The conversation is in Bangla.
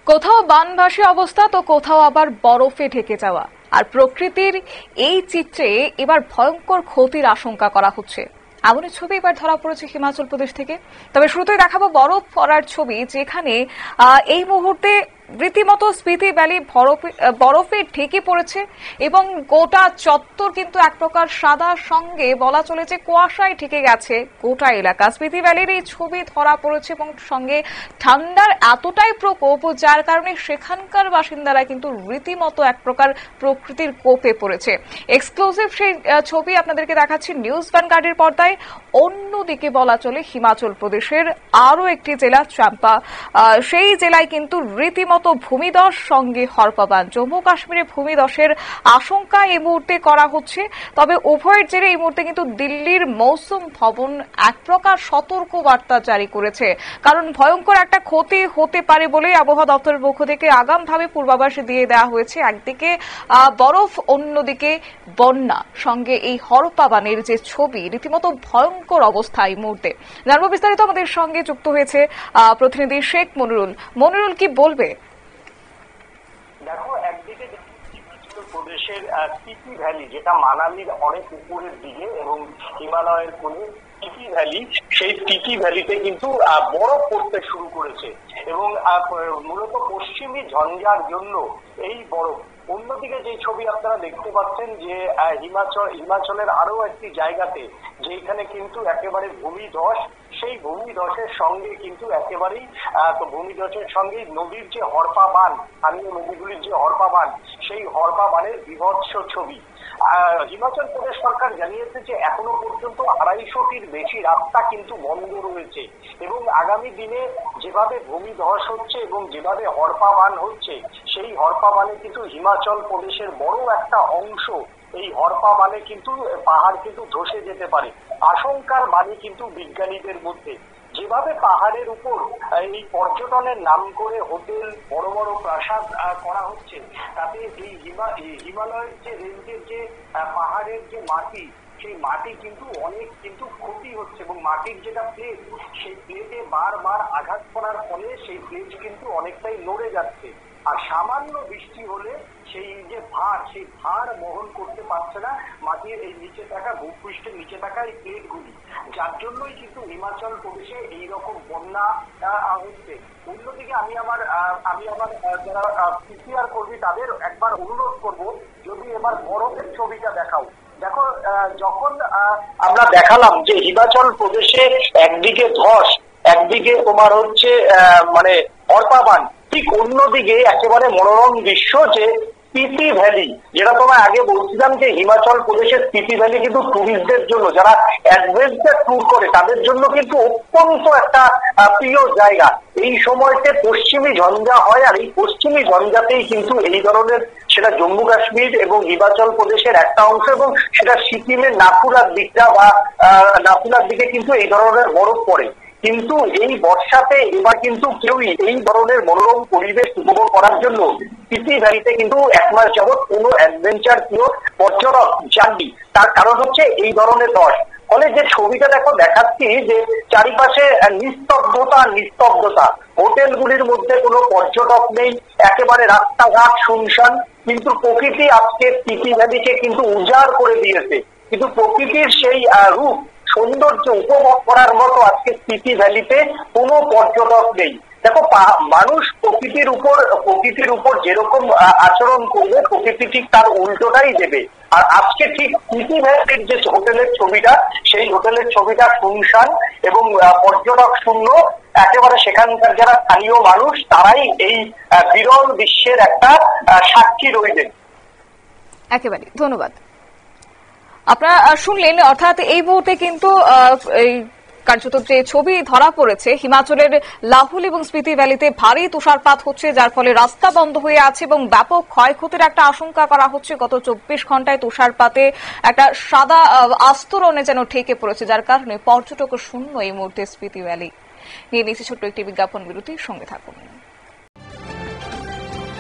কোথাও বানভাসী অবস্থা তো কোথাও আবার বরফে ঢেকে যাওয়া, আর প্রকৃতির এই চিত্রে এবার ভয়ঙ্কর ক্ষতির আশঙ্কা করা হচ্ছে। এমনই ছবি এবার ধরা পড়েছে হিমাচল প্রদেশ থেকে। তবে শুরুতেই দেখাবো বরফ পড়ার ছবি, যেখানে এই মুহূর্তে রীতিমতো স্পিতি ভ্যালি বরফে ঢেকে পড়েছে এবং গোটা চত্বর কিন্তু এক প্রকার সাদার সঙ্গে বলা চলে যে কুয়াশায় ঢেকে গেছে গোটা এলাকা। স্পিতি ভ্যালির এই ছবি ধরা পড়েছে এবং সঙ্গে ঠান্ডার এতটাই প্রকোপ, যার কারণে সেখানকার বাসিন্দারা কিন্তু রীতিমতো এক প্রকার প্রকৃতির কোপে পড়েছে। এক্সক্লুসিভ সেই ছবি আপনাদেরকে দেখাচ্ছি নিউজ ভ্যানগার্ডের পর্দায়। অন্যদিকে বলা চলে হিমাচল প্রদেশের আরো একটি জেলা চাম্পা, সেই জেলায় কিন্তু রীতিমতো ভূমিধস সঙ্গে হরপাবান। জম্মু কাশ্মীরে ভূমিধসের আশঙ্কা এই মুহূর্তে করা হচ্ছে। তবে উভয়ের জেরে এই মুহূর্তে কিন্তু দিল্লির মৌসুম ভবন এক প্রকার সতর্ক বার্তা জারি করেছে, কারণ ভয়ঙ্কর একটা ক্ষতি হতে পারে বলে আবহাওয়া দপ্তরের পক্ষ থেকে আগামভাবে পূর্বাভাস দিয়ে দেওয়া হয়েছে। একদিকে বরফ, অন্যদিকে বন্যা, সঙ্গে এই হরপাবানের যে ছবি, রীতিমতো ভয়ঙ্কর অবস্থা এই মুহূর্তে। জানবো বিস্তারিত, আমাদের সঙ্গে যুক্ত হয়েছে প্রতিনিধি শেখ মনিরুল। মনিরুল, কি বলবে? দেখো, একদিকে হিমাচল প্রদেশের স্পিতি ভ্যালি, যেটা মানালির অনেক উপরের দিকে এবং হিমালয়ের কোলে স্পিতি ভ্যালি, সেই স্পিতি ভ্যালিতে কিন্তু বরফ পড়তে শুরু করেছে এবং মূলত পশ্চিমী ঝঞ্ঝার জন্য এই বরফ। অন্যদিকে যে ছবি আপনারা দেখতে পাচ্ছেন যে হিমাচলের আরো একটি জায়গাতে যেখানে কিন্তু একেবারে ভূমিধস, সেই ভূমিধসের সঙ্গে কিন্তু একেবারেই ভূমিধসের সঙ্গে নদীর যে হরপা বান, স্থানীয় নদীগুলির যে হরপা বান, সেই হরপা বানের বিভৎস ছবি। হিমাচল প্রদেশ সরকার জানিয়েছে যে এখনো পর্যন্ত 250টির বেশি রাস্তা কিন্তু বন্ধ রয়েছে এবং আগামী দিনে যেভাবে ভূমিধস হচ্ছে এবং যেভাবে হরপা বান হচ্ছে, সেই হরপা বানে কিন্তু হিমাচল প্রদেশের বড় একটা অংশ, এই হরপা বানে কিন্তু পাহাড় কিন্তু ধসে যেতে পারে। আশঙ্কার বাণী কিন্তু বিজ্ঞানীদের মধ্যে। যেভাবে পাহাড়ের উপর এই পর্যটনের নাম করে হোটেল, বড় বড় প্রাসাদ করা হচ্ছে, তাতে এই হিমালয়ের যে রেঞ্জের যে পাহাড়ের যে মাটি, সেই মাটি কিন্তু অনেক কিন্তু ক্ষতি হচ্ছে এবং মাটির যেটা প্লেট, সেই প্লেটে বারবার আঘাত করার ফলে সেই প্লেট কিন্তু অনেকটাই নড়ে যাচ্ছে। আর সামান্য বৃষ্টি হলে সেই যে ভার, সেই ভার বহন করতে পারছে না মাটির এই নিচে থাকা, ভূপৃষ্ঠের নিচে থাকা এই প্লেটগুলি, যার জন্যই কিন্তু হিমাচল প্রদেশে এইরকম বন্যা হচ্ছে। অন্যদিকে আমি আমার যারা পিসিআর কর্মী তাদের একবার অনুরোধ করব, যদি এবার বরফের ছবিটা দেখাও। দেখো, যখন আমরা দেখালাম যে হিমাচল প্রদেশে একদিকে ধস, একদিকে তোমার হচ্ছে মানে হরপাবান, ঠিক অন্যদিকে একেবারে মনোরম দৃশ্য যে স্পিতি ভ্যালি, যেটা তোমায় আগে বলছিলাম যে হিমাচল প্রদেশের স্পিতি ভ্যালি কিন্তু টুরিস্টদের জন্য, যারা অ্যাডভেঞ্চার ট্যুর করে তাদের জন্য কিন্তু অত্যন্ত একটা প্রিয় জায়গা। এই সময়তে পশ্চিমী ঝঞ্ঝা হয়, আর এই পশ্চিমী ঝঞ্ঝাতেই কিন্তু এই ধরনের, সেটা জম্মু কাশ্মীর এবং হিমাচল প্রদেশের একটা অংশ এবং সেটা সিকিমের নাথুলার দিকটা বা নাথুলার দিকে কিন্তু এই ধরনের বরফ পড়ে। কিন্তু এই বর্ষাতে এবার কিন্তু কেউই এই ধরনের মনোরম পরিবেশ উপভোগ করার জন্য স্পিতি ভ্যালিতে কিন্তু 1 মাস যাবৎ কোনো অ্যাডভেঞ্চার প্রিয় পর্যটক যাননি। তার কারণ হচ্ছে এই ধরনের ধস। ফলে যে ছবিটা দেখাচ্ছি যে চারিপাশে নিস্তব্ধতা, হোটেলগুলির মধ্যে কোনো পর্যটক নেই, একেবারে রাস্তাঘাট শুনশান। কিন্তু প্রকৃতি আজকে স্পিতি ভ্যালিকে কিন্তু উজাড় করে দিয়েছে, কিন্তু প্রকৃতির সেই রূপ, সৌন্দর্য উপভোগ করার মতো আজকে স্পিতি ভ্যালিতে কোনো পর্যটক নেই। দেখো, মানুষ প্রকৃতির উপর যেরকম আচরণ করবে, প্রকৃতি ঠিক তার উল্টোটাই দেবে। আর আজকে ঠিক স্পিতি ভ্যালির যে হোটেলের ছবিটা, সেই হোটেলের ছবিটা শুনশান এবং পর্যটক শূন্য। একেবারে সেখানকার যারা স্থানীয় মানুষ, তারাই এই বিরল দৃশ্যের একটা সাক্ষী রইলেন। একেবারে ধন্যবাদ। আপনারা শুনলেন, অর্থাৎ এই মুহূর্তে কিন্তু এই কার্যত যে ছবি ধরা পড়েছে, হিমাচলের লাহুল এবং স্পিতি ভ্যালিতে ভারী তুষারপাত হচ্ছে, যার ফলে রাস্তা বন্ধ হয়ে আছে এবং ব্যাপক ক্ষয়ক্ষতির একটা আশঙ্কা করা হচ্ছে। গত 24 ঘন্টায় তুষারপাতে একটা সাদা আস্তরণে যেন ঠেকে পড়েছে, যার কারণে পর্যটক শূন্য এই মুহূর্তে স্পিতি ভ্যালি। নিয়ে নিয়েছি ছোট্ট একটি বিজ্ঞাপন বিরতি, সঙ্গে থাকুন।